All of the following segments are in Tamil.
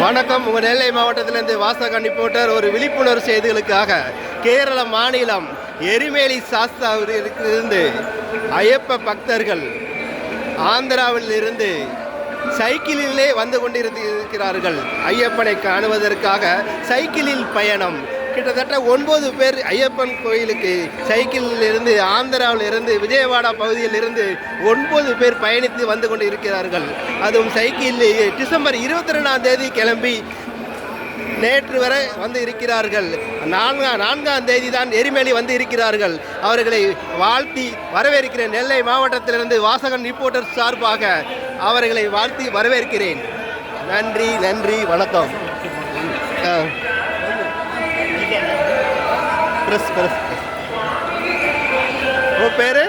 வணக்கம். உங்கள் நெல்லை மாவட்டத்திலிருந்து வாசகன் ரிப்போர்ட்டர். ஒரு விழிப்புணர்வு செய்திகளுக்காக கேரள மாநிலம் எரிமேலி சாஸ்தாவிலிருந்து ஐயப்ப பக்தர்கள் ஆந்திராவில் இருந்து சைக்கிளிலே வந்து கொண்டிருக்கிறார்கள். ஐயப்பனை காணுவதற்காக சைக்கிளில் பயணம். கிட்டத்தட்ட 9 பேர் ஐயப்பன் கோயிலுக்கு சைக்கிளில் இருந்து ஆந்திராவில் இருந்து விஜயவாடா பகுதியில் இருந்து 9 பேர் பயணித்து வந்து கொண்டு இருக்கிறார்கள். அதுவும் சைக்கிளில் டிசம்பர் 22ஆம் தேதி கிளம்பி நேற்று வரை வந்து இருக்கிறார்கள். 4ஆம் தேதி தான் எரிமேலி வந்து இருக்கிறார்கள். அவர்களை வாழ்த்தி வரவேற்கிறேன். நெல்லை மாவட்டத்திலிருந்து வாசகன் ரிப்போர்ட்டர் சார்பாக அவர்களை வாழ்த்தி வரவேற்கிறேன். நன்றி நன்றி வணக்கம். உங்கள் பேர்?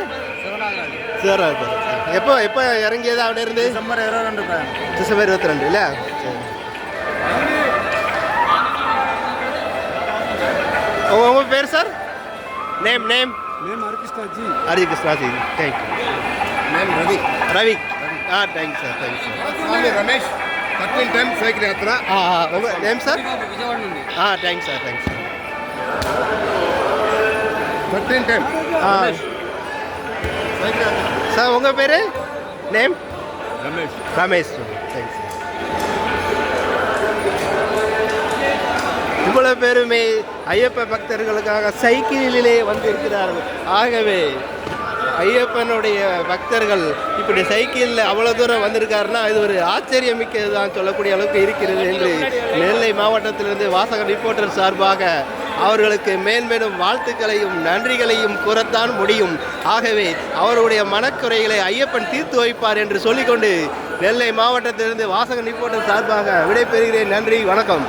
சிவராஜ். எப்போ இறங்கியது അവിടെ இருந்து? டிசம்பர் 22. டிசம்பர் 22 இல்லை? உங்கள் பேர் sir? Name Harikrishnaji. Harikrishnaji. Thank you. Name Ravi. Ravi. Thanks sir. Thanks sir. Ramesh. 13 time cycle yatra. உங்கள் name sir? Thanks sir. Thanks sir. 13 time. Sir உங்கள் பேர்? நேம்? ரமேஷ். ரமேஷ். தேங்க்ஸ். இவ்வளவு பேருமே ஐயப்ப பக்தர்களுக்காக சைக்கிளிலே வந்திருக்கிறார்கள். ஆகவே ஐயப்பனுடைய பக்தர்கள் இப்படி சைக்கிளில் அவ்வளோ தூரம் வந்திருக்காருன்னா இது ஒரு ஆச்சரியமிக்கது தான் சொல்லக்கூடிய அளவுக்கு இருக்கிறது என்று நெல்லை மாவட்டத்திலிருந்து வாசகன் ரிப்போர்ட்டர் சார்பாக அவர்களுக்கு மேன்மேலும் வாழ்த்துக்களையும் நன்றிகளையும் கூறத்தான் முடியும். ஆகவே அவருடைய மனக்குறைகளை ஐயப்பன் தீர்த்து வைப்பார் என்று சொல்லிக்கொண்டு நெல்லை மாவட்டத்திலிருந்து வாசகன் ரிப்போர்ட்டர் சார்பாக விடைபெறுகிறேன். நன்றி வணக்கம்.